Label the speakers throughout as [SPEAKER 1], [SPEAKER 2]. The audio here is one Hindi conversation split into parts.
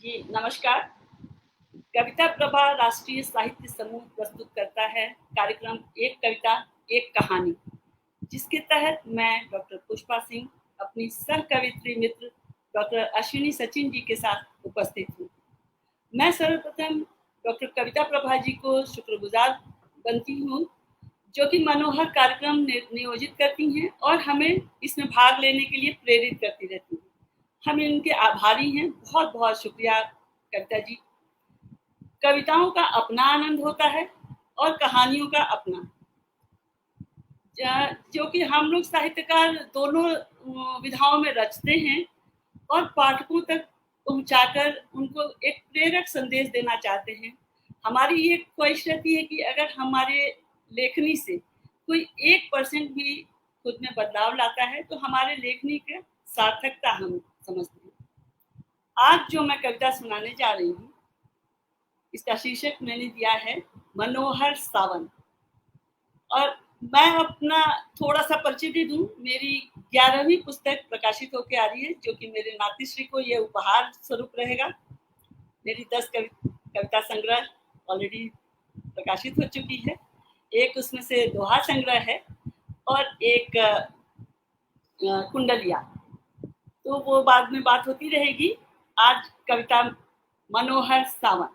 [SPEAKER 1] जी, नमस्कार। कविता प्रभा राष्ट्रीय साहित्य समूह प्रस्तुत करता है कार्यक्रम एक कविता एक कहानी, जिसके तहत मैं डॉक्टर पुष्पा सिंह अपनी सह कवित्री मित्र डॉक्टर अश्विनी सचिन जी के साथ उपस्थित हूँ। मैं सर्वप्रथम डॉक्टर कविता प्रभा जी को शुक्रगुजार बनती हूँ, जो कि मनोहर कार्यक्रम नियोजित करती हैं और हमें इसमें भाग लेने के लिए प्रेरित करती रहती हैं। हम इनके आभारी हैं। बहुत बहुत शुक्रिया कविता जी। कविताओं का अपना आनंद होता है और कहानियों का अपना, जो कि हम लोग साहित्यकार दोनों विधाओं में रचते हैं और पाठकों तक पहुंचाकर उनको एक प्रेरक संदेश देना चाहते हैं। हमारी ये ख्वाहिश रहती है कि अगर हमारे लेखनी से कोई 1% भी खुद में बदलाव लाता है तो हमारे लेखनी का सार्थकता हम समझते हैं। आज जो मैं कविता सुनाने जा रही हूँ, इसका शीर्षक मैंने दिया है मनोहर सावन। और मैं अपना थोड़ा सा परिचय दे दूं। मेरी 11वीं पुस्तक प्रकाशित होकर आ रही है, जो कि मेरे नातीश्री को यह उपहार स्वरूप रहेगा। मेरी 10 कविता संग्रह ऑलरेडी प्रकाशित हो चुकी है। एक उसमें से दोहा संग्रह है और एक कुंडलिया, तो वो बाद में बात होती रहेगी। आज कविता मनोहर सावन।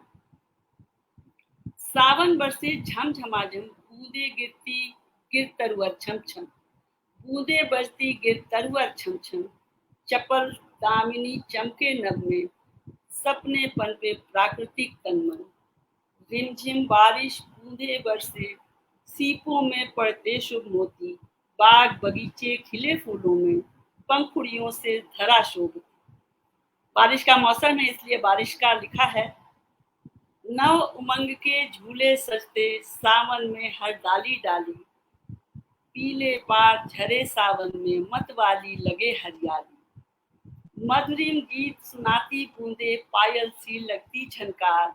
[SPEAKER 1] सावन बरसे झमझमाझम, बूंदे गिरती गिर तरुअर छम छम, बूंदे बजती गिर तरुअर छम छम, चपल दामिनी चमके नभ में, सपने पनपे प्राकृतिक तनमन, रिमझिम बारिश बूंदे बरसे, सीपों में पड़ते शुभ मोती, बाग बगीचे खिले फूलों में, पंखुड़ियों से धरा शोभ। बारिश का मौसम है, इसलिए बारिश का लिखा है। नव उमंग के झूले सजते सावन में हर डाली डाली, पीले पार झरे सावन में मतवाली लगे हरियाली, मधुरिम गीत सुनाती बूंदे पायल सी लगती झनकार,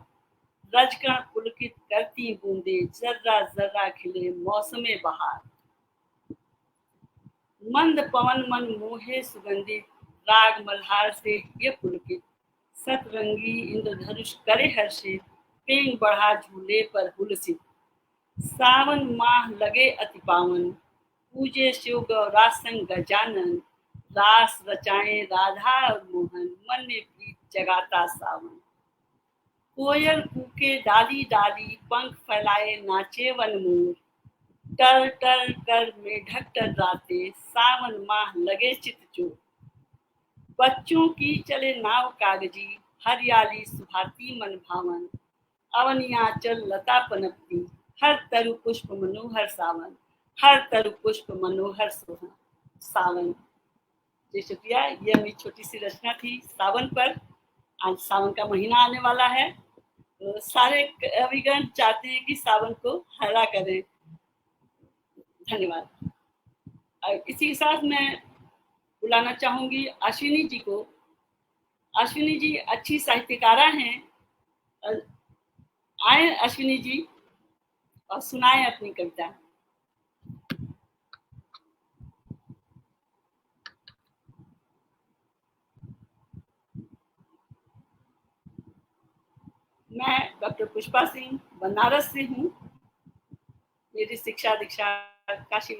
[SPEAKER 1] रजकण पुलकित करती बूंदे जर्रा जर्रा खिले मौसमे बहार, मंद पवन मन मोहे सुगंधित, राग मल्हार से ये पुलकित, सतरंगी इंद्रधनुष करे हर्षित, पेंग बढ़ा झूले पर हुलसित, सावन माह लगे अति पावन, पूजे शिव गौरा संग गजानन, रास रचाए राधा और मोहन, मन में प्रीत जगाता सावन, कोयल कूके डाली डाली, पंख फैलाए नाचे वन मोर, टर टर कर में ढकटर राते, सावन माह लगे चित चोर, बच्चों की चले नाव कागजी, हरियाली सुभाती मन भावन, अवनिया चल लता पनपती, हर तरु पुष्प मनोहर सावन, हर तरु पुष्प मनोहर सावन। जी शुक्रिया। ये मेरी छोटी सी रचना थी सावन पर। आज सावन का महीना आने वाला है, तो सारे कविगण चाहते हैं कि सावन को हरा करें। धन्यवाद। इसी के साथ मैं बुलाना चाहूंगी अश्विनी जी को। अश्विनी जी अच्छी साहित्यकारा हैं। आए अश्विनी जी और सुनाएं अपनी कविता। मैं डॉक्टर पुष्पा सिंह बनारस से हूँ। मेरी शिक्षा दीक्षा काशी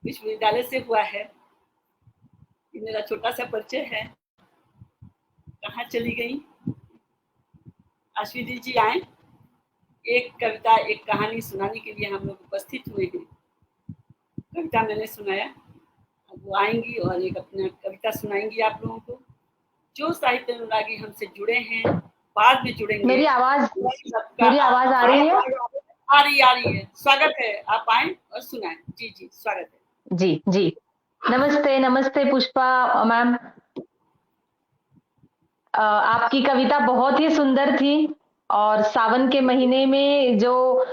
[SPEAKER 1] विश्वविद्यालय से हुआ है। ये मेरा छोटा सा परिचय है। कहाँ चली गई अश्विनी जी? आए। एक कविता एक कहानी सुनाने के लिए हम लोग उपस्थित हुए हैं। कविता मैंने सुनाया, अब वो आएंगी और एक अपना कविता सुनाएंगी आप लोगों को। जो साहित्य अनुरागी हमसे जुड़े हैं, बाद में जुड़ेंगे।
[SPEAKER 2] मेरी आवाज आ रही है?
[SPEAKER 1] आ रही है। स्वागत है, आप आए और सुनाएं। जी जी, स्वागत है।
[SPEAKER 2] जी जी, नमस्ते पुष्पा मैम। आपकी कविता बहुत ही सुंदर थी और सावन के महीने में जो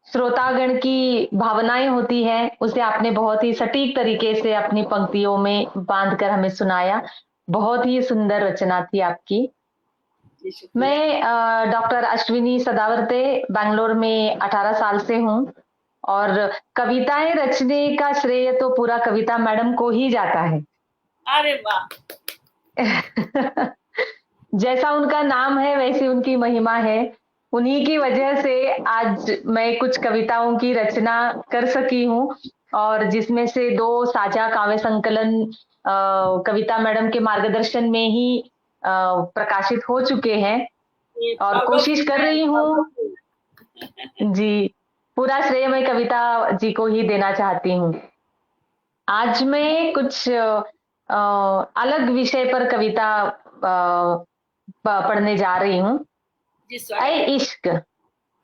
[SPEAKER 2] श्रोतागण की भावनाएं होती हैं, उसे आपने बहुत ही सटीक तरीके से अपनी पंक्तियों में बांधकर हमें सुनाया। बहुत ही सुंदर रचना थी आपकी। मैं डॉक्टर अश्विनी सदावर्ते बैंगलोर में 18 साल से हूँ और कविताएं रचने का श्रेय तो पूरा कविता मैडम को ही जाता है।
[SPEAKER 1] अरे वाह,
[SPEAKER 2] जैसा उनका नाम है वैसी उनकी महिमा है। उन्हीं की वजह से आज मैं कुछ कविताओं की रचना कर सकी हूँ, और जिसमें से 2 साझा काव्य संकलन कविता मैडम के मार्गदर्शन में ही प्रकाशित हो चुके हैं,
[SPEAKER 1] ये
[SPEAKER 2] और
[SPEAKER 1] प्राउड ऑफ
[SPEAKER 2] कोशिश
[SPEAKER 1] यू
[SPEAKER 2] कर
[SPEAKER 1] मैम,
[SPEAKER 2] रही
[SPEAKER 1] प्राउड
[SPEAKER 2] हूँ।
[SPEAKER 1] Of you.
[SPEAKER 2] जी, पूरा श्रेय मैं कविता जी को ही देना चाहती हूँ। आज मैं कुछ अलग विषय पर कविता पढ़ने जा रही हूँ।
[SPEAKER 1] जी
[SPEAKER 2] ऐ
[SPEAKER 1] स्वागत है।
[SPEAKER 2] इश्क,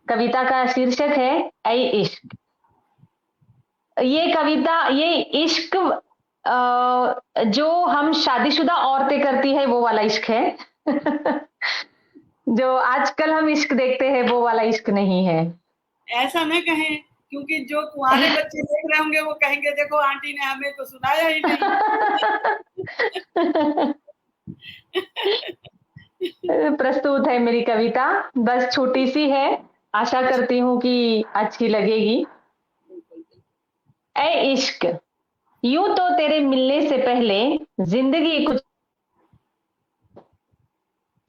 [SPEAKER 2] कविता का शीर्षक है ऐ इश्क। ये कविता, ये इश्क जो हम शादीशुदा औरतें करती है वो वाला इश्क है। जो आजकल हम इश्क देखते हैं वो वाला इश्क नहीं है।
[SPEAKER 1] ऐसा न कहें, क्योंकि जो कुंवारे बच्चे देख रहे होंगे वो कहेंगे देखो आंटी ने हमें तो सुनाया ही नहीं।
[SPEAKER 2] प्रस्तुत है मेरी कविता, बस छोटी सी है, आशा करती हूँ कि अच्छी लगेगी। ऐ इश्क, यूं तो तेरे मिलने से पहले जिंदगी कुछ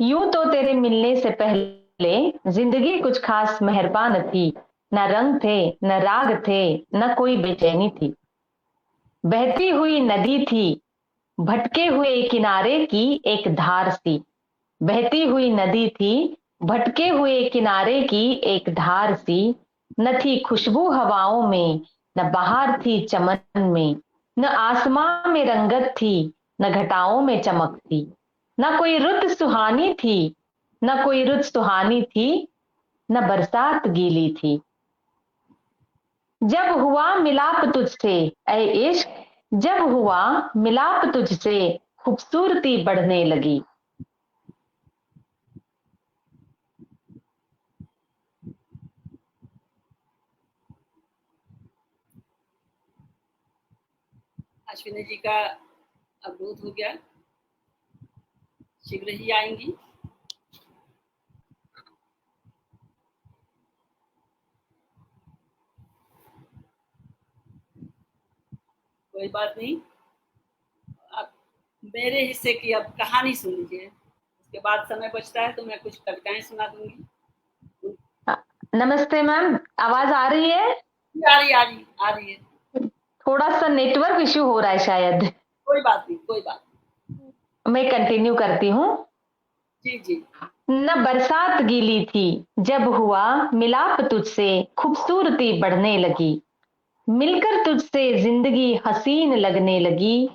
[SPEAKER 2] यूं तो तेरे मिलने से पहले जिंदगी कुछ खास मेहरबा न थी। न रंग थे, न राग थे, न कोई बेचैनी थी। बहती हुई नदी थी, भटके हुए किनारे की एक धार सी। बहती हुई नदी थी, भटके हुए किनारे की एक धार सी। न थी खुशबू हवाओं में, न बहार थी चमन में, न आसमां में रंगत थी, न घटाओं में चमक थी। न कोई रुत सुहानी थी, न कोई रुत सुहानी थी, न बरसात गीली थी। जब हुआ मिलाप तुझसे ऐ इश्क, जब हुआ मिलाप तुझसे खूबसूरती बढ़ने लगी।
[SPEAKER 1] अश्विनी जी का अवरोध हो गया, शीघ्र ही आएंगी। कोई बात नहीं, अब मेरे हिस्से की अब कहानी सुन लीजिए, उसके बाद समय बचता है तो मैं कुछ कविताएं सुना दूंगी।
[SPEAKER 2] नमस्ते मैम, आवाज आ रही है?
[SPEAKER 1] आ रही आ रही आ रही है।
[SPEAKER 2] थोड़ा सा नेटवर्क इश्यू हो रहा है शायद।
[SPEAKER 1] कोई बात नहीं, कोई बात
[SPEAKER 2] मैं कंटिन्यू करती हूँ।
[SPEAKER 1] नहीं। जी जी।
[SPEAKER 2] न बरसात गीली थी, जब हुआ मिलाप तुझसे खूबसूरती बढ़ने लगी। मिलकर तुझसे जिंदगी हसीन लगने लगी।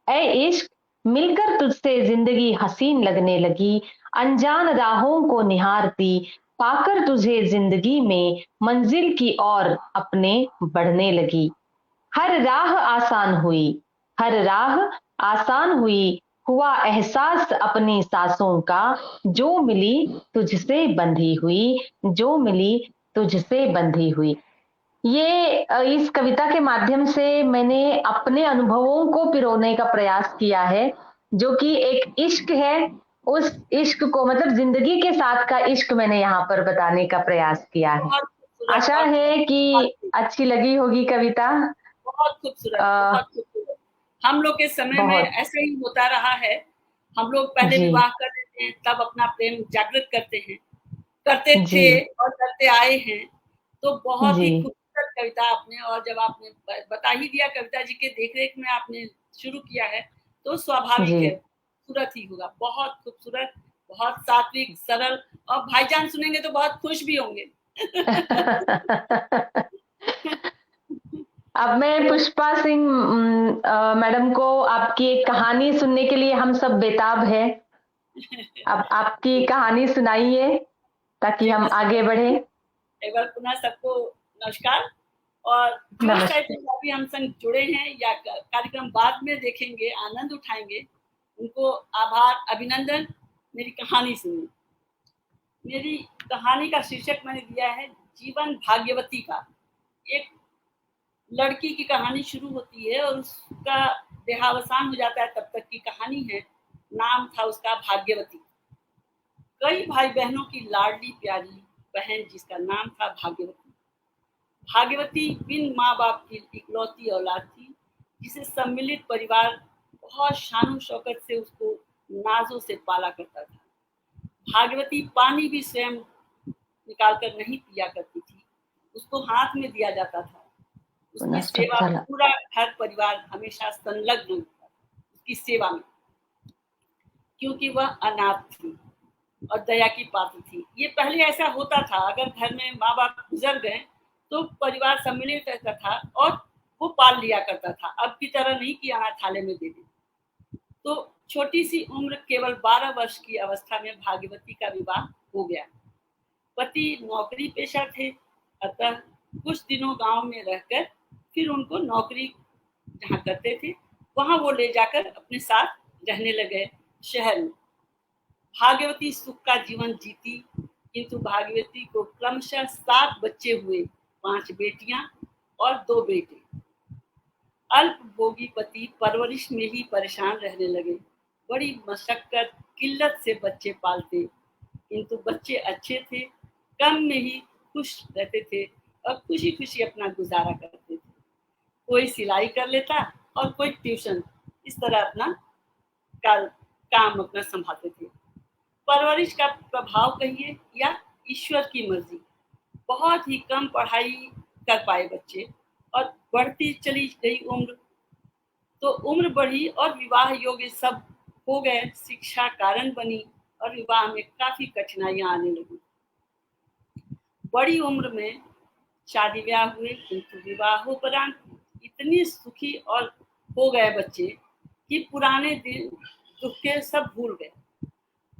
[SPEAKER 2] ऐ इश्क, मिलकर तुझसे जिंदगी हसीन लगने लगी। अनजान राहों को निहारती, पाकर तुझे जिंदगी में मंजिल की ओर अपने बढ़ने लगी। हर राह आसान हुई, हर राह आसान हुई, हुआ एहसास अपनी सांसों का। जो मिली तुझसे बंधी हुई, जो मिली तुझसे बंधी हुई। ये इस कविता के माध्यम से मैंने अपने अनुभवों को पिरोने का प्रयास किया है, जो कि एक इश्क है। उस इश्क को, मतलब जिंदगी के साथ का इश्क, मैंने यहाँ पर बताने का प्रयास किया है।
[SPEAKER 1] बहुत खूबसूरत,
[SPEAKER 2] आशा
[SPEAKER 1] और
[SPEAKER 2] है कि अच्छी लगी होगी कविता।
[SPEAKER 1] बहुत खूबसूरत,
[SPEAKER 2] अ,
[SPEAKER 1] बहुत खूबसूरत। हम लोग के समय में
[SPEAKER 2] बहुत।
[SPEAKER 1] ऐसे ही होता रहा है। हम लोग पहले
[SPEAKER 2] जी
[SPEAKER 1] विवाह कर देते हैं, तब अपना प्रेम जागृत करते हैं, करते
[SPEAKER 2] जी
[SPEAKER 1] थे और करते आए हैं। तो बहुत
[SPEAKER 2] जी
[SPEAKER 1] ही खूबसूरत कविता आपने, और जब आपने बता ही दिया कविता जी के देखरेख में आपने शुरू किया है, तो स्वाभाविक
[SPEAKER 2] जी।
[SPEAKER 1] है खूबसूरत ही होगा। बहुत खूबसूरत, बहुत सात्विक, सरल, और भाईजान सुनेंगे तो बहुत खुश भी होंगे।
[SPEAKER 2] अब मैं
[SPEAKER 1] तो
[SPEAKER 2] पुष्पा सिंह मैडम को आपकी एक कहानी सुनने के लिए हम सब बेताब है। अब आपकी कहानी सुनाइए ताकि
[SPEAKER 1] जी
[SPEAKER 2] हम
[SPEAKER 1] मैं
[SPEAKER 2] आगे बढ़े।
[SPEAKER 1] एक बार पुनः सबको नमस्कार। और जो शायद
[SPEAKER 2] नमस्ते।
[SPEAKER 1] अभी हम संग जुड़े हैं या कार्यक्रम बाद में देखेंगे, आनंद उठाएंगे, उनको आभार, अभिनंदन। मेरी कहानी सुनिए। मेरी कहानी का शीर्षक मैंने दिया है जीवन भाग्यवती का। एक लड़की की कहानी शुरू होती है और उसका देहावसान हो जाता है, तब तक की कहानी है। नाम था उसका भाग्यवती। कई भाई बहनों की लाडली प्यारी बहन जिसका नाम था भाग्यवती। भाग्यवती बिन माँ बाप की इकलौती औलाद थी, जिसे सम्मिलित परिवार बहुत शान शौकत से उसको नाजों से पाला करता था। भागवती पानी भी स्वयं निकाल कर नहीं पिया करती थी, उसको हाथ में दिया जाता था। उसकी सेवा पूरा घर परिवार हमेशा संलग्न होता था उसकी सेवा में, क्योंकि वह अनाथ थी और दया की पात्र थी। ये पहले ऐसा होता था, अगर घर में माँ बाप गुजर गए तो परिवार सम्मिलित रहता था और वो पाल लिया करता था। अब की तरह नहीं कि अनाथालय में दे दें। तो छोटी सी उम्र केवल 12 वर्ष की अवस्था में भागवती का विवाह हो गया। पति नौकरी पेशा थे, अतः कुछ दिनों गांव में रहकर फिर उनको नौकरी जहाँ करते थे वहां वो ले जाकर अपने साथ रहने लगे शहर में। भाग्यवती सुख का जीवन जीती, किंतु भाग्यवती को क्रमशः 7 बच्चे हुए, 5 बेटियां और 2 बेटे। अल्पभोगी पति परवरिश में ही परेशान रहने लगे। बड़ी मशक्कत किल्लत से बच्चे पालते, किंतु बच्चे अच्छे थे, कम में ही खुश रहते थे और खुशी खुशी अपना गुजारा करते थे। कोई सिलाई कर लेता और कोई ट्यूशन, इस तरह अपना काम अपना संभालते थे। परवरिश का प्रभाव कहिए या ईश्वर की मर्जी, बहुत ही कम पढ़ाई कर पाए बच्चे और बढ़ती चली गई उम्र, तो उम्र बढ़ी और विवाह योग्य सब हो गए। शिक्षा कारण बनी और विवाह में काफी कठिनाइयां आने लगी। बड़ी उम्र में शादी ब्याह हुए, किंतु विवाहोपरांत इतनी सुखी और हो गए बच्चे कि पुराने दिन दुख के सब भूल गए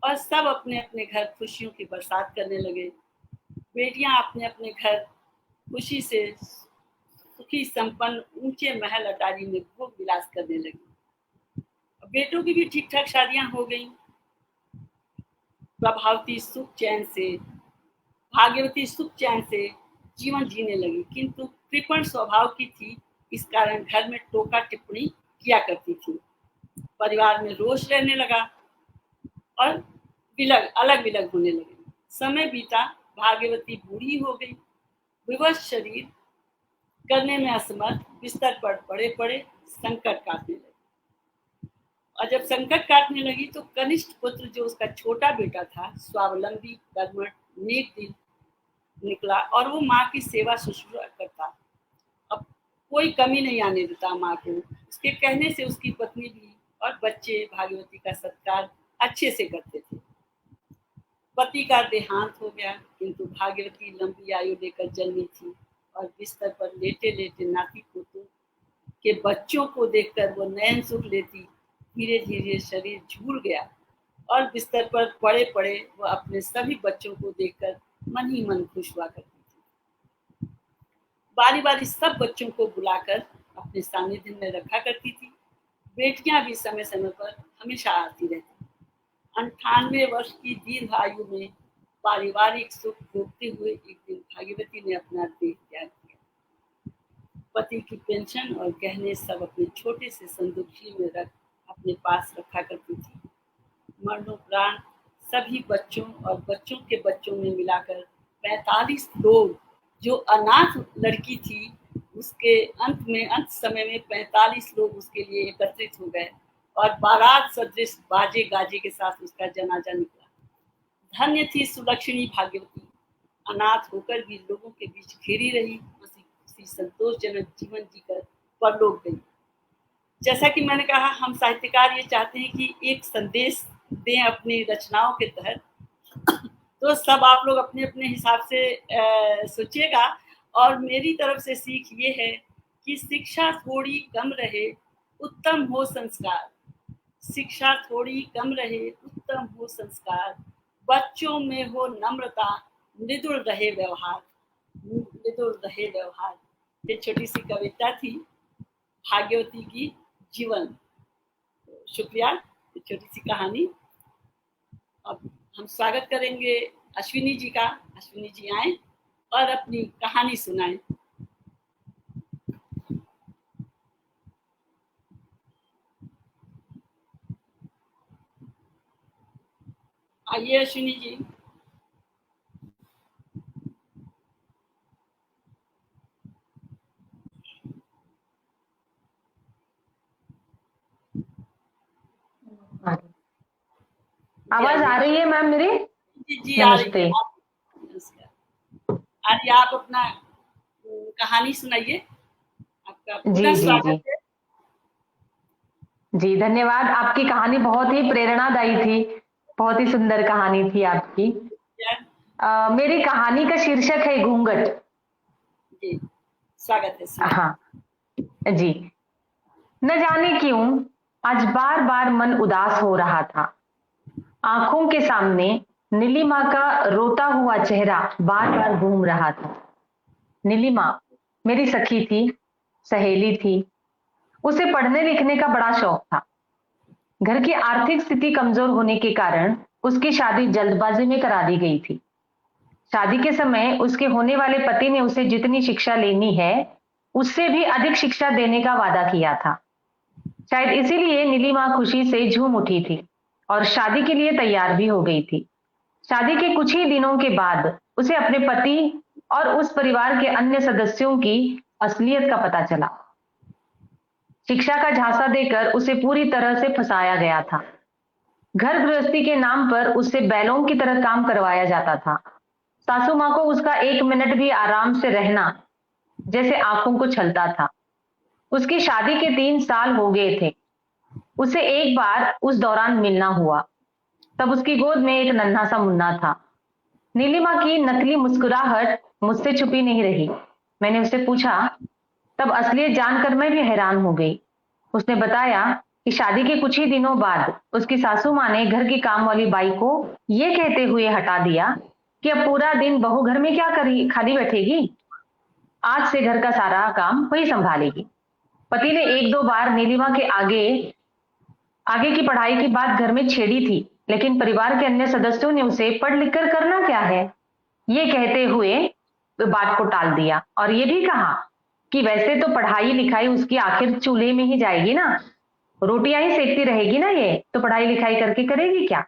[SPEAKER 1] और सब अपने अपने घर खुशियों की बरसात करने लगे। बेटियां अपने अपने घर खुशी से सुखी संपन्न ऊंचे महल अटारी में भोग विलास करने लगी। बेटों की भी ठीक ठाक शादियां हो गई। प्रभावती सुख चैन से भाग्यवती सुख चैन से जीवन जीने लगी, किंतु कृपण स्वभाव की थी, इस कारण घर में टोका टिप्पणी किया करती थी। परिवार में रोष रहने लगा और अलग विलग होने लगे। समय बीता, भाग्यवती बूढ़ी हो गई, विवश शरीर, करने में असमर्थ, बिस्तर पर पड़े पड़े संकट काटने लगे। और जब संकट काटने लगी तो कनिष्ठ पुत्र जो उसका छोटा बेटा था, स्वावलंबी कर्मठ नेक दिल निकला और वो माँ की सेवा शुश्रूषा करता। अब कोई कमी नहीं आने देता माँ को। उसके कहने से उसकी पत्नी भी और बच्चे भाग्यवती का सत्कार अच्छे से करते थे। पति का देहांत हो गया, किंतु भाग्यवती लंबी आयु लेकर जन्मी थी और बिस्तर पर लेटे लेटे नाती पोतों के बच्चों को देखकर वो नयन सुख लेती। धीरे धीरे शरीर झूल गया और बिस्तर पर पड़े पड़े वो अपने सभी बच्चों को देखकर मन ही मन खुश हुआ करती थी। बारी बारी सब बच्चों को बुलाकर अपने सानिध्य में रखा करती थी। बेटियां भी समय समय पर हमेशा आती रहती। 98 वर्ष की दीर्घ आयु में पारिवारिक सुख भोगते हुए एक दिन भाग्यवती ने अपना देह त्याग किया। पति की पेंशन और गहने सब अपने छोटे से संदूकही में रख अपने पास रखा करती थी। मरणोपरांत सभी बच्चों और बच्चों के बच्चों में मिलाकर 45 लोग, जो अनाथ लड़की थी उसके अंत समय में 45 लोग उसके लिए एकत्रित हो गए और बारात सदृश बाजे गाजे के साथ उसका जनाजा निकला। धन्य थी सुलक्षणी भाग्यवती, अनाथ होकर भी लोगों के बीच घिरी रही, उसी संतोषजनक जीवन जीकर परलोक गई। जैसा कि मैंने कहा, हम साहित्यकार ये चाहते हैं कि एक संदेश दें अपनी रचनाओं के तहत, तो सब आप लोग अपने अपने हिसाब से सोचिएगा। और मेरी तरफ से सीख ये है कि शिक्षा थोड़ी कम रहे, उत्तम हो संस्कार। शिक्षा थोड़ी कम रहे, उत्तम हो संस्कार। बच्चों में हो नम्रता, मृदुल रहे व्यवहार, मृदुल रहे व्यवहार। ये छोटी सी कविता थी भाग्यवती की जीवन। शुक्रिया, छोटी सी कहानी। अब हम स्वागत करेंगे अश्विनी जी का। अश्विनी जी आए और अपनी कहानी सुनाएं। आइए अश्विनी जी।
[SPEAKER 2] आवाज आ रही है मैम मेरी?
[SPEAKER 1] जी जी आ रही है।
[SPEAKER 2] नमस्ते।
[SPEAKER 1] नमस्कार। आज आप अपना कहानी सुनाइए। आपका
[SPEAKER 2] जी
[SPEAKER 1] पुनः
[SPEAKER 2] जी जी
[SPEAKER 1] स्वागत है।
[SPEAKER 2] जी, धन्यवाद। आपकी कहानी बहुत ही प्रेरणादायी थी, बहुत ही सुंदर कहानी थी आपकी।
[SPEAKER 1] जय-
[SPEAKER 2] मेरी कहानी का शीर्षक है घूंघट।
[SPEAKER 1] जी स्वागत है, सुनाइए।
[SPEAKER 2] हाँ जी। न जाने क्यों आज बार बार मन उदास हो रहा था। आंखों के सामने नीलिमा का रोता हुआ चेहरा बार बार घूम रहा था। नीलिमा मेरी सखी थी, सहेली थी। उसे पढ़ने लिखने का बड़ा शौक था। घर की आर्थिक स्थिति कमजोर होने के कारण उसकी शादी जल्दबाजी में करा दी गई थी। शादी के समय उसके होने वाले पति ने उसे जितनी शिक्षा लेनी है उससे भी अधिक शिक्षा देने का वादा किया था। शायद इसीलिए नीलिमा खुशी से झूम उठी थी और शादी के लिए तैयार भी हो गई थी। शादी के कुछ ही दिनों के बाद उसे अपने पति और उस परिवार के अन्य सदस्यों की असलियत का पता चला। शिक्षा का झांसा देकर उसे पूरी तरह से फंसाया गया था। घर गृहस्थी के नाम पर उससे बैलों की तरह काम करवाया जाता था। सासू माँ को उसका एक मिनट भी आराम से रहना जैसे आंखों को छलता था। उसकी शादी के 3 साल हो गए थे। उसे एक बार उस दौरान मिलना हुआ। तब उसकी गोद में एक नन्हा सा मुन्ना था। नीलिमा की नकली मुस्कुराहट मुझसे छुपी नहीं रही। मैंने उससे पूछा, तब असलियत जानकर मैं भी हैरान हो गई। उसने बताया कि शादी के कुछ ही दिनों बाद उसकी सासू माँ ने घर की काम वाली बाई को ये कहते हुए हटा दिया कि अब पूरा दिन बहू घर में क्या करी खाली बैठेगी, आज से घर का सारा काम वही संभालेगी। पति ने एक दो बार नीलिमा के आगे आगे की पढ़ाई की बात घर में छेड़ी थी, लेकिन परिवार के अन्य सदस्यों ने उसे पढ़ लिख कर करना क्या है ये कहते हुए बात को टाल दिया और ये भी कहा कि वैसे तो पढ़ाई लिखाई उसकी आखिर चूल्हे में ही जाएगी ना, रोटियां ही सेकती रहेगी ना, ये तो पढ़ाई लिखाई करके करेगी क्या।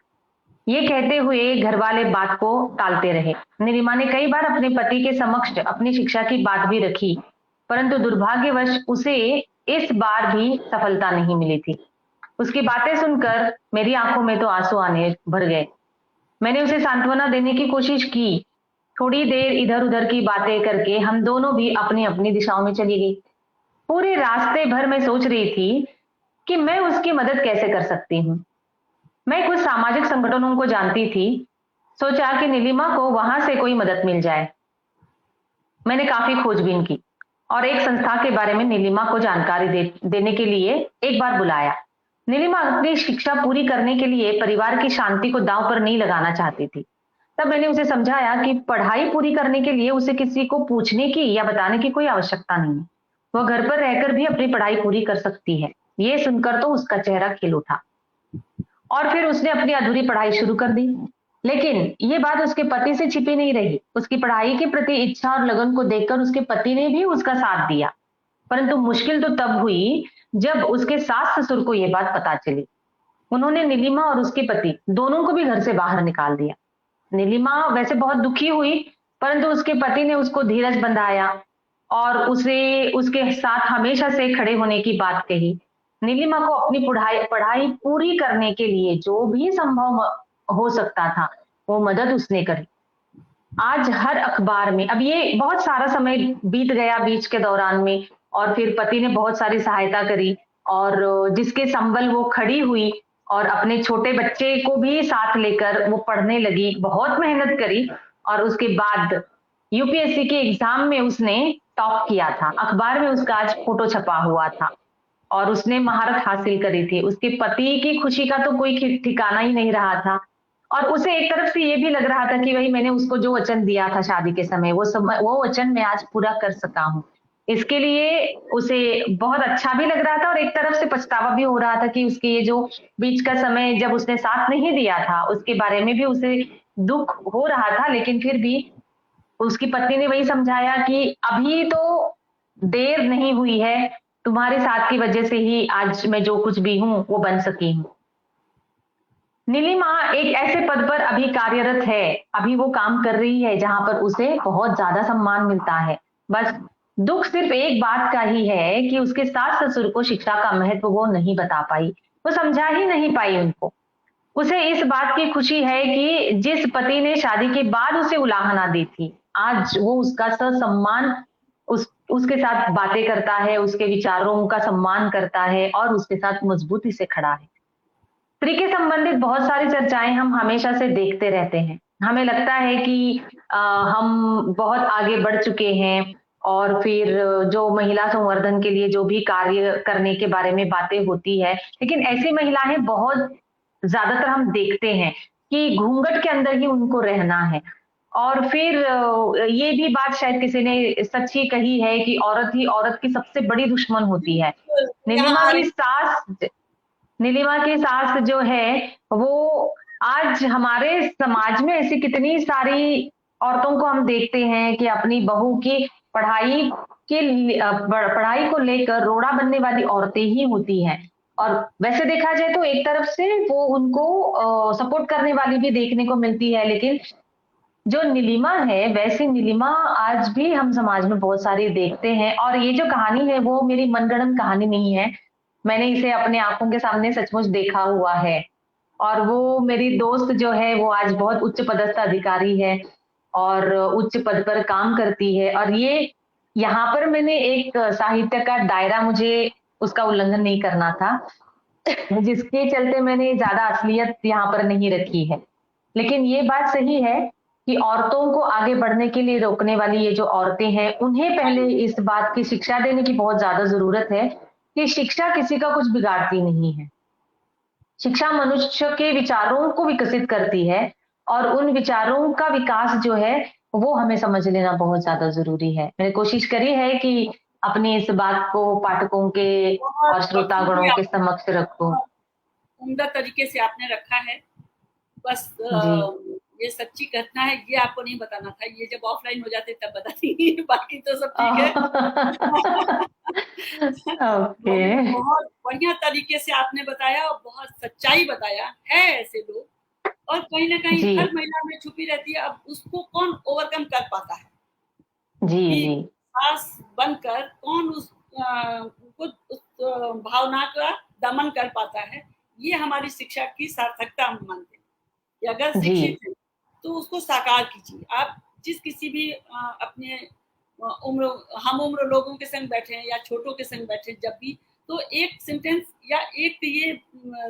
[SPEAKER 2] ये कहते हुए घर वाले बात को टालते रहे। नीलिमा ने कई बार अपने पति के समक्ष अपनी शिक्षा की बात भी रखी, परंतु दुर्भाग्यवश उसे इस बार भी सफलता नहीं मिली थी। उसकी बातें सुनकर मेरी आंखों में तो आंसू आने भर गए। मैंने उसे सांत्वना देने की कोशिश की। थोड़ी देर इधर उधर की बातें करके हम दोनों भी अपनी अपनी दिशाओं में चली गई। पूरे रास्ते भर मैं सोच रही थी कि मैं उसकी मदद कैसे कर सकती हूँ। मैं कुछ सामाजिक संगठनों को जानती थी। सोचा कि नीलिमा को वहां से कोई मदद मिल जाए। मैंने काफी खोजबीन की और एक संस्था के बारे में नीलिमा को जानकारी देने के लिए एक बार बुलाया। नीलिमा अपनी शिक्षा पूरी करने के लिए परिवार की शांति को दांव पर नहीं लगाना चाहती थी। तब मैंने उसे समझाया कि पढ़ाई पूरी करने के लिए उसे किसी को पूछने की या बताने की कोई आवश्यकता नहीं है। वह घर पर रहकर भी अपनी पढ़ाई पूरी कर सकती है। ये सुनकर तो उसका चेहरा खिल उठा और फिर उसने अपनी अधूरी पढ़ाई शुरू कर दी। लेकिन ये बात उसके पति से छिपी नहीं रही। उसकी पढ़ाई के प्रति इच्छा और लगन को देखकर उसके पति ने भी उसका साथ दिया। परंतु मुश्किल तो तब हुई जब उसके सास ससुर को यह बात पता चली। उन्होंने नीलिमा और उसके पति दोनों को भी घर से बाहर निकाल दिया। नीलिमा वैसे बहुत दुखी हुई, परंतु उसके पति ने उसको धीरज बंधाया और उसे उसके साथ हमेशा से खड़े होने की बात कही। नीलिमा को अपनी पढ़ाई पढ़ाई पूरी करने के लिए जो भी संभव हो सकता था वो मदद उसने करी। आज हर अखबार में, अब ये बहुत सारा समय बीत गया बीच के दौरान में, और फिर पति ने बहुत सारी सहायता करी और जिसके संबल वो खड़ी हुई और अपने छोटे बच्चे को भी साथ लेकर वो पढ़ने लगी, बहुत मेहनत करी और उसके बाद यूपीएससी के एग्जाम में उसने टॉप किया था। अखबार में उसका आज फोटो छपा हुआ था और उसने महारत हासिल करी थी। उसके पति की खुशी का तो कोई ठिकाना ही नहीं रहा था और उसे एक तरफ से ये भी लग रहा था कि भाई मैंने उसको जो वचन दिया था शादी के समय वो वचन मैं आज पूरा कर सका हूँ। इसके लिए उसे बहुत अच्छा भी लग रहा था और एक तरफ से पछतावा भी हो रहा था कि उसके ये जो बीच का समय जब उसने साथ नहीं दिया था उसके बारे में भी उसे दुख हो रहा था। लेकिन फिर भी उसकी पत्नी ने वही समझाया कि अभी तो देर नहीं हुई है, तुम्हारे साथ की वजह से ही आज मैं जो कुछ भी हूँ वो बन सकी हूँ। नीलिमा एक ऐसे पद पर अभी कार्यरत है, अभी वो काम कर रही है जहां पर उसे बहुत ज्यादा सम्मान मिलता है। बस दुख सिर्फ एक बात का ही है कि उसके सास ससुर को शिक्षा का महत्व वो नहीं बता पाई, वो समझा ही नहीं पाई उनको। उसे इस बात की खुशी है कि जिस पति ने शादी के बाद उसे उलाहना दी थी, आज वो उसका ससम्मान उसके साथ बातें करता है, उसके विचारों का सम्मान करता है और उसके साथ मजबूती से खड़ा है। स्त्री के संबंधित बहुत सारी चर्चाएं हम हमेशा से देखते रहते हैं। हमें लगता है कि हम बहुत आगे बढ़ चुके हैं और फिर जो महिला संवर्धन के लिए जो भी कार्य करने के बारे में बातें होती है, लेकिन ऐसी महिलाएं बहुत ज्यादातर हम देखते हैं कि घूंघट के अंदर ही उनको रहना है। और फिर ये भी बात शायद किसी ने सच्ची कही है कि औरत ही औरत की सबसे बड़ी दुश्मन होती है।
[SPEAKER 1] बिल्कुल, यहाँ
[SPEAKER 2] नीलिमा
[SPEAKER 1] आ
[SPEAKER 2] की
[SPEAKER 1] रही।
[SPEAKER 2] सास नीलिमा की सास जो है वो आज हमारे समाज में ऐसी कितनी सारी औरतों को हम देखते हैं कि अपनी बहू की पढ़ाई पढ़ाई को लेकर रोड़ा बनने वाली औरतें ही होती हैं। और वैसे देखा जाए तो एक तरफ से वो उनको सपोर्ट करने वाली भी देखने को मिलती है, लेकिन जो नीलिमा है वैसी नीलिमा आज भी हम समाज में बहुत सारी देखते हैं। और ये जो कहानी है वो मेरी मनगढ़ंत कहानी नहीं है, मैंने इसे अपने आंखों के सामने सचमुच देखा हुआ है। और वो मेरी दोस्त जो है वो आज बहुत उच्च पदस्थ अधिकारी है और उच्च पद पर काम करती है। और ये यहाँ पर मैंने एक साहित्य का दायरा मुझे उसका उल्लंघन नहीं करना था, जिसके चलते मैंने ज्यादा असलियत यहाँ पर नहीं रखी है। लेकिन ये बात सही है कि औरतों को आगे बढ़ने के लिए रोकने वाली ये जो औरतें हैं, उन्हें पहले इस बात की शिक्षा देने की बहुत ज्यादा जरूरत है कि शिक्षा किसी का कुछ बिगाड़ती नहीं है। शिक्षा मनुष्य के विचारों को विकसित करती है और उन विचारों का विकास जो है वो हमें समझ लेना बहुत ज्यादा जरूरी है। मैंने कोशिश करी है कि अपनी इस बात को पाठकों के
[SPEAKER 1] बहुत
[SPEAKER 2] और
[SPEAKER 1] बखूबी
[SPEAKER 2] श्रोतागणों के
[SPEAKER 1] आप,
[SPEAKER 2] समक्ष रखूं।
[SPEAKER 1] बहुत उम्दा तरीके से आपने रखा है। बस
[SPEAKER 2] जी।
[SPEAKER 1] ये सच्ची घटना है, ये आपको नहीं बताना था। ये जब ऑफलाइन हो जाते तब बताती बाकी तो सब ठीक है।
[SPEAKER 2] ओके।
[SPEAKER 1] बहुत बहुत बढ़िया तरीके से आपने बताया और बहुत सच्चाई बताया है। ऐसे लोग और कहीं ना कहीं
[SPEAKER 2] जी
[SPEAKER 1] हर महिला में छुपी रहती है। अब उसको कौन ओवरकम कर पाता है
[SPEAKER 2] जी
[SPEAKER 1] कि
[SPEAKER 2] जी
[SPEAKER 1] सास बनकर कौन उस भावना का दमन कर पाता है। ये हमारी शिक्षा की सार्थकता हम मानते हैं कि अगर
[SPEAKER 2] जी
[SPEAKER 1] शिक्षित है तो उसको साकार कीजिए। आप जिस किसी भी अपने उम्र हम उम्र लोगों के संग बैठे हैं या छोटों के संग बैठे जब भी, तो एक सेंटेंस या एक ये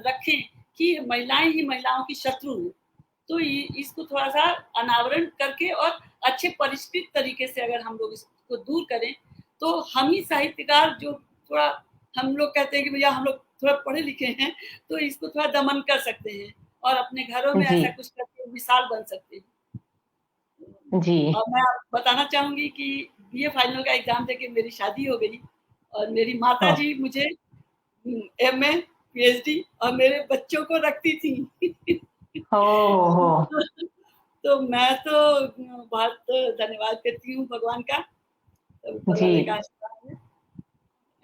[SPEAKER 1] रखें कि महिलाएं ही महिलाओं की शत्रु हैं। तो इसको थोड़ा सा अनावरण करके और अच्छे परिष्कृत तरीके से अगर हम लोग इसको दूर करें तो हम ही साहित्यकार जो थोड़ा हम लोग कहते हैं कि भैया हम लोग थोड़ा पढ़े लिखे हैं तो इसको थोड़ा दमन कर सकते हैं और अपने घरों में
[SPEAKER 2] जी
[SPEAKER 1] ऐसा कुछ करके मिसाल बन सकते हैं।
[SPEAKER 2] जी।
[SPEAKER 1] और मैं बताना चाहूंगी कि बीए फाइनल का एग्जाम दे के मेरी शादी हो गई और मेरी माता
[SPEAKER 2] ओ
[SPEAKER 1] जी मुझे एमए पीएचडी और मेरे बच्चों को रखती थी।
[SPEAKER 2] हो।
[SPEAKER 1] तो मैं तो बहुत धन्यवाद करती हूँ भगवान का, तो ऊपर
[SPEAKER 2] जी
[SPEAKER 1] वाले का आशीर्वाद है।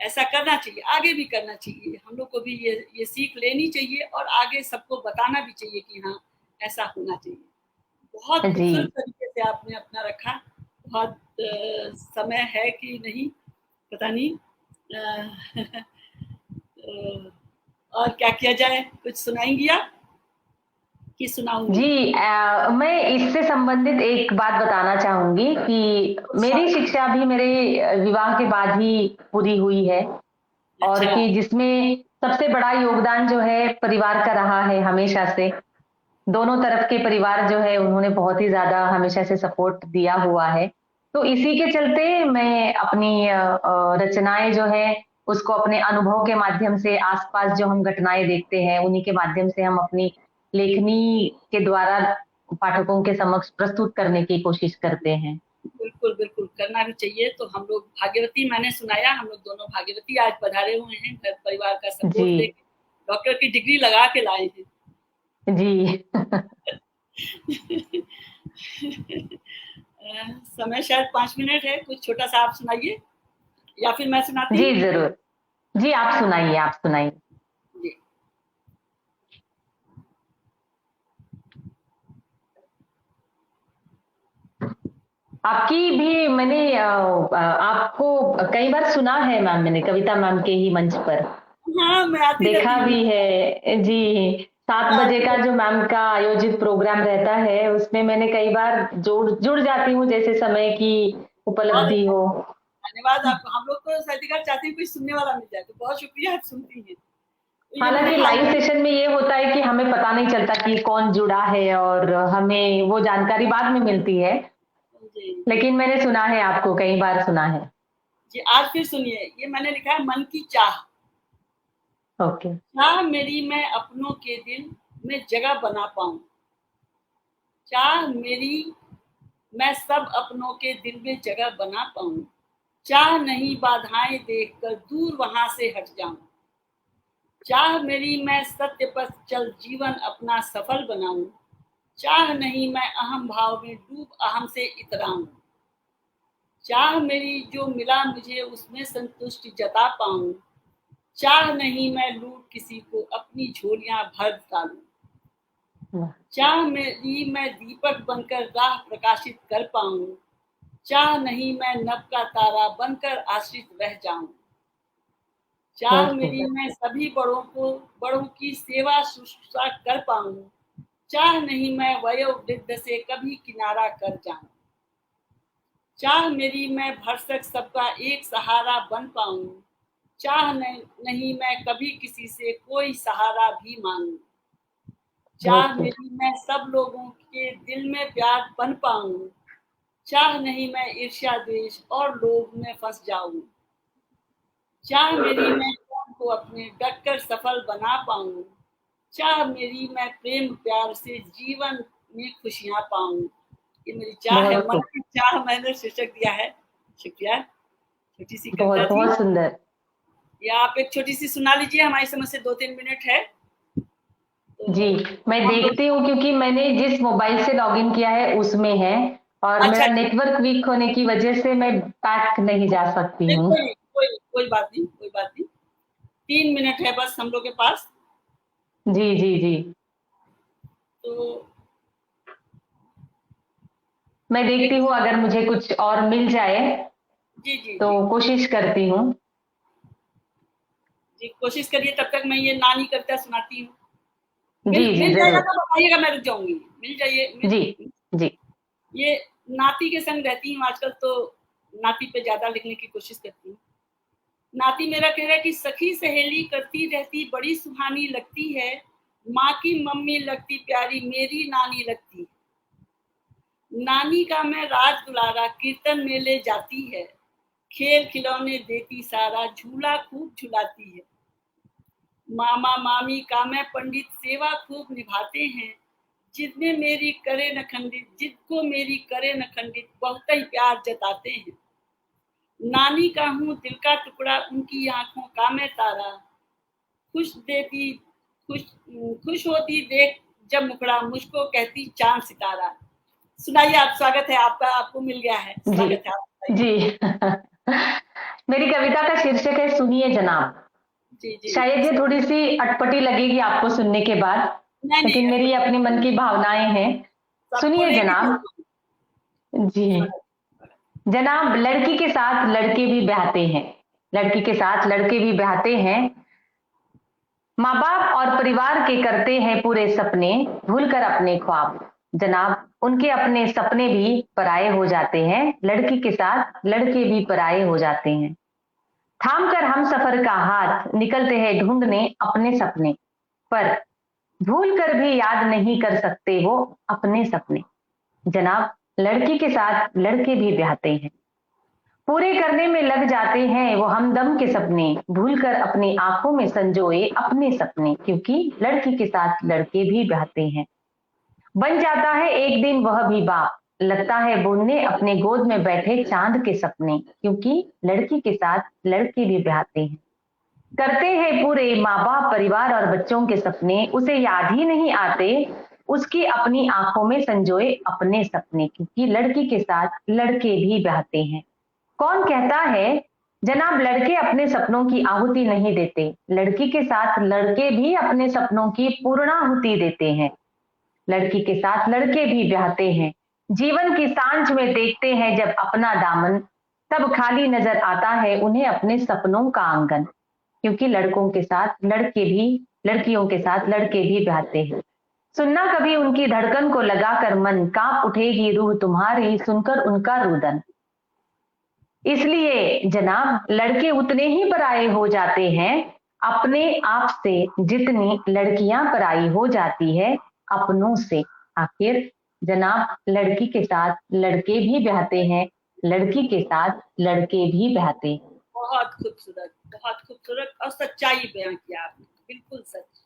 [SPEAKER 1] ऐसा करना चाहिए, आगे भी करना चाहिए। हम लोग को भी ये सीख लेनी चाहिए और आगे सबको बताना भी चाहिए कि हाँ ऐसा होना चाहिए। बहुत
[SPEAKER 2] जी
[SPEAKER 1] खूबसूरत तरीके से आपने अपना रखा। बहुत समय है कि नहीं पता नहीं। और क्या किया जाए, कुछ सुनाएंगी आप कि सुनाऊंगी?
[SPEAKER 2] जी। मैं इससे संबंधित एक बात बताना चाहूंगी कि मेरी शिक्षा भी मेरे विवाह के बाद ही पूरी हुई है और
[SPEAKER 1] अच्छा।
[SPEAKER 2] कि जिसमें सबसे बड़ा योगदान जो है परिवार का रहा है हमेशा से। दोनों तरफ के परिवार जो है उन्होंने बहुत ही ज्यादा हमेशा से सपोर्ट दिया हुआ है। तो इसी के चलते मैं अपनी रचनाएं जो है उसको अपने अनुभव के माध्यम से आसपास जो हम घटनाएं देखते हैं उन्हीं के माध्यम से हम अपनी लेखनी के द्वारा पाठकों के समक्ष प्रस्तुत करने की कोशिश करते हैं।
[SPEAKER 1] बिल्कुल बिल्कुल करना भी चाहिए। तो हम लोग भाग्यवती, मैंने सुनाया हम लोग दोनों भाग्यवती आज पधारे हुए हैं, घर परिवार का
[SPEAKER 2] जी
[SPEAKER 1] सपोर्ट लेके डॉक्टर की डिग्री लगा के लाए हैं।
[SPEAKER 2] जी।
[SPEAKER 1] समय शायद 5 मिनट है, कुछ छोटा सा आप सुनाइए या फिर मैं सुनाती?
[SPEAKER 2] जी जरूर। जी आप सुनाइए, आप सुनाइए।
[SPEAKER 1] जी।
[SPEAKER 2] आपकी भी मैंने आपको कई बार सुना है मैम, मैंने कविता मैम के ही मंच पर
[SPEAKER 1] हाँ मैं आती
[SPEAKER 2] देखा
[SPEAKER 1] रहती हूँ।
[SPEAKER 2] भी है जी। 7 बजे का जो मैम का आयोजित प्रोग्राम रहता है उसमें मैंने कई बार जुड़ जाती हूँ, जैसे समय की
[SPEAKER 1] बहुत
[SPEAKER 2] उपलब्धि हो।
[SPEAKER 1] धन्यवाद आपको। हम लोग तो साहित्यकार चाहते हैं कोई सुनने वाला मिल जाए, तो बहुत शुक्रिया आप सुनती हैं। तो ये मैंने
[SPEAKER 2] हालांकि
[SPEAKER 1] हाल
[SPEAKER 2] लाइव सेशन में ये होता है कि हमें पता नहीं चलता कि कौन जुड़ा है और हमें वो जानकारी बाद में मिलती है,
[SPEAKER 1] जी
[SPEAKER 2] लेकिन मैंने सुना है, आपको कई बार सुना है।
[SPEAKER 1] जी, आज फिर सुनिए, ये मैंने लिखा है मन की चाह।
[SPEAKER 2] ओके।
[SPEAKER 1] चाह मेरी मैं अपनों के दिल में जगह बना पाऊं, चाह मेरी मैं सब अपनों के दिल में जगह बना पाऊं, चाह नहीं बाधाएं देखकर दूर वहां से हट जाऊं, चाह मेरी मैं सत्य पर चल जीवन अपना सफल बनाऊं, चाह नहीं मैं अहम भाव में डूब अहम से इतराऊं, चाह मेरी जो मिला मुझे उसमें संतुष्टि जता पाऊं, चाह नहीं मैं लूट किसी को अपनी झोलियां भर डालूं, चाह मेरी मैं दीपक बनकर राह प्रकाशित कर पाऊं, चाह नहीं मैं नभ का तारा बनकर आश्रित रह जाऊं, चाह
[SPEAKER 2] बहुत खूब।
[SPEAKER 1] मेरी मैं सभी बड़ों की सेवा शुश्रूषा कर पाऊं, चाह नहीं मैं वयोवृद्ध से कभी किनारा कर जाऊं, चाह मेरी मैं भरसक सबका एक सहारा बन पाऊं, चाह नहीं मैं कभी किसी से कोई सहारा भी मांगूं,
[SPEAKER 2] बहुत
[SPEAKER 1] चाह
[SPEAKER 2] खूब।
[SPEAKER 1] मेरी मैं सब लोगों के दिल में प्यार बन पाऊं, चाह नहीं मैं ईर्ष्या द्वेष और लोभ में फंस जाऊं, चाह मेरी मैं कौन को अपने डट कर सफल बना पाऊं, चाह मेरी मैं प्रेम प्यार से जीवन में खुशियां पाऊं। ये मेरी चाह है,
[SPEAKER 2] बहुत
[SPEAKER 1] मन
[SPEAKER 2] खूब।
[SPEAKER 1] की चाह मैंने शीर्षक दिया है। शुक्रिया। छोटी सी कविता
[SPEAKER 2] बहुत
[SPEAKER 1] थी।
[SPEAKER 2] बहुत सुंदर।
[SPEAKER 1] या आप एक छोटी सी सुना लीजिए, हमारी समझ से 2-3 मिनट है
[SPEAKER 2] जी,
[SPEAKER 1] तो
[SPEAKER 2] मैं
[SPEAKER 1] हम लोग।
[SPEAKER 2] देखती हूँ क्योंकि मैंने जिस मोबाइल से लॉगिन किया है उसमें है, और
[SPEAKER 1] अच्छा
[SPEAKER 2] मेरा
[SPEAKER 1] अच्छा,
[SPEAKER 2] नेटवर्क वीक होने की वजह से मैं बैक नहीं जा सकती
[SPEAKER 1] नहीं
[SPEAKER 2] हूँ।
[SPEAKER 1] कोई नहीं, कोई बात नहीं, कोई बात नहीं। 3 मिनट है बस हम लोग के पास।
[SPEAKER 2] जी जी जी।
[SPEAKER 1] तो
[SPEAKER 2] मैं देखती
[SPEAKER 1] एक,
[SPEAKER 2] हूँ अगर मुझे कुछ और मिल जाए
[SPEAKER 1] जी जी
[SPEAKER 2] तो
[SPEAKER 1] जी
[SPEAKER 2] कोशिश करती हूँ।
[SPEAKER 1] जी, कोशिश करिए, तब तक मैं ये नानी कविता सुनाती हूँ।
[SPEAKER 2] जी जी
[SPEAKER 1] मिल जाएगा
[SPEAKER 2] जरूर।
[SPEAKER 1] तो बताइएगा, मैं रुक जाऊंगी। मिल जाइए
[SPEAKER 2] जी जी।
[SPEAKER 1] ये नाती के संग रहती हूँ आजकल, तो नाती पे ज्यादा लिखने की कोशिश करती हूँ। नाती मेरा कह रहा है कि सखी सहेली करती रहती बड़ी सुहानी लगती है, माँ की मम्मी लगती प्यारी मेरी नानी लगती, नानी का मैं राज दुलारा कीर्तन में ले जाती है, खेल खिलौने देती सारा झूला खूब झुलाती है, मामा मामी का मैं पंडित सेवा खूब निभाते हैं, जिसमें मेरी करे न खंडित जिसको मेरी करे न खंडित बहुत ही प्यार जताते हैं, नानी का हूँ दिल का टुकड़ा उनकी आंखों का मैं तारा, खुश देती खुश खुश होती देख जब मुखड़ा मुझको कहती चांद सितारा। सुनाइए आप, स्वागत है आपका, आपको मिल गया है,
[SPEAKER 2] जी
[SPEAKER 1] स्वागत है, आप बताइए।
[SPEAKER 2] जी। मेरी कविता का शीर्षक है सुनिए जनाब।
[SPEAKER 1] जी जी
[SPEAKER 2] शायद ये थोड़ी सी अटपटी लगेगी आपको सुनने के बाद,
[SPEAKER 1] नहीं नहीं,
[SPEAKER 2] लेकिन मेरी अपने मन की भावनाएं हैं।
[SPEAKER 1] सबको
[SPEAKER 2] सुनिए
[SPEAKER 1] लेके
[SPEAKER 2] जनाब।
[SPEAKER 1] चलता हूँ।
[SPEAKER 2] जी। जनाब, लड़की के साथ लड़के भी ब्याहते हैं, लड़की के साथ लड़के भी ब्याहते हैं, माँ बाप और परिवार के करते हैं पूरे सपने, भूलकर अपने ख्वाब। जनाब, उनके अपने सपने भी पराये हो जाते हैं, लड़की के साथ लड़के भी पराये हो जाते हैं। थाम कर हम सफर का हाथ निकलते हैं ढूंढने अपने सपने, पर भूल कर भी याद नहीं कर सकते वो अपने सपने। जनाब, लड़की के साथ लड़के भी ब्याहते हैं, पूरे करने में लग जाते हैं वो हमदम के सपने, भूलकर अपनी आंखों में संजोए अपने सपने, क्योंकि लड़की के साथ लड़के भी ब्याहते हैं। बन जाता है एक दिन वह भी बाप, लगता है बुनने अपने गोद में बैठे चांद के सपने, क्योंकि लड़की के साथ लड़के भी ब्याहते हैं। करते हैं पूरे माँ बाप परिवार और बच्चों के सपने, उसे याद ही नहीं आते उसकी अपनी आंखों में संजोए अपने सपने, क्योंकि लड़की के साथ लड़के भी ब्याहते हैं। कौन कहता है जनाब लड़के अपने सपनों की आहुति नहीं देते, लड़की के साथ लड़के भी अपने सपनों की पूर्णाहुति देते हैं। लड़की के साथ लड़के भी ब्याहते हैं, जीवन की सांझ में देखते हैं जब अपना दामन, तब खाली नजर आता है उन्हें अपने सपनों का आंगन, क्योंकि लड़कों के साथ लड़के भी लड़कियों के साथ लड़के भी ब्याहते हैं। सुनना कभी उनकी धड़कन को लगाकर मन, कांप उठेगी रूह तुम्हारी सुनकर उनका रुदन। इसलिए जनाब, लड़के उतने ही पराये हो जाते हैं अपने आप से जितनी लड़कियां पराई हो जाती है अपनों से। आखिर जनाब, लड़की के साथ लड़के भी ब्याहते हैं, लड़की के साथ लड़के भी ब्याहते हैं।
[SPEAKER 1] बहुत खूबसूरत और सच्चाई बयां किया आपने, बिल्कुल सच।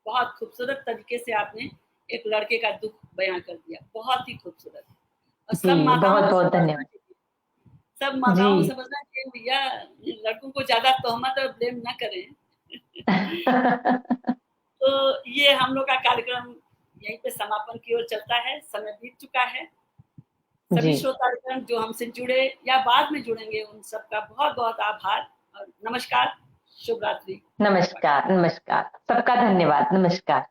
[SPEAKER 1] बहुत खूबसूरत तरीके से आपने एक लड़के का दुख बयां कर दिया, बहुत ही खूबसूरत। और सब
[SPEAKER 2] जी,
[SPEAKER 1] माताओं
[SPEAKER 2] बहुत
[SPEAKER 1] को
[SPEAKER 2] बहुत
[SPEAKER 1] समझना
[SPEAKER 2] धन्यवाद।
[SPEAKER 1] चाहिए, सब माताओं को
[SPEAKER 2] जी।
[SPEAKER 1] समझना चाहिए भैया, लड़कों को ज्यादा तोहमत और ब्लेम ना करें। तो ये हम लोग का कार्यक्रम यहीं पे समापन की ओर चलता है, समय बीत चुका है। सभी
[SPEAKER 2] जी,
[SPEAKER 1] श्रोतागण जो हमसे जुड़े या बाद में जुड़ेंगे उन सबका बहुत बहुत आभार और नमस्कार, शुभ रात्रि।
[SPEAKER 2] नमस्कार, नमस्कार, सबका धन्यवाद, नमस्कार।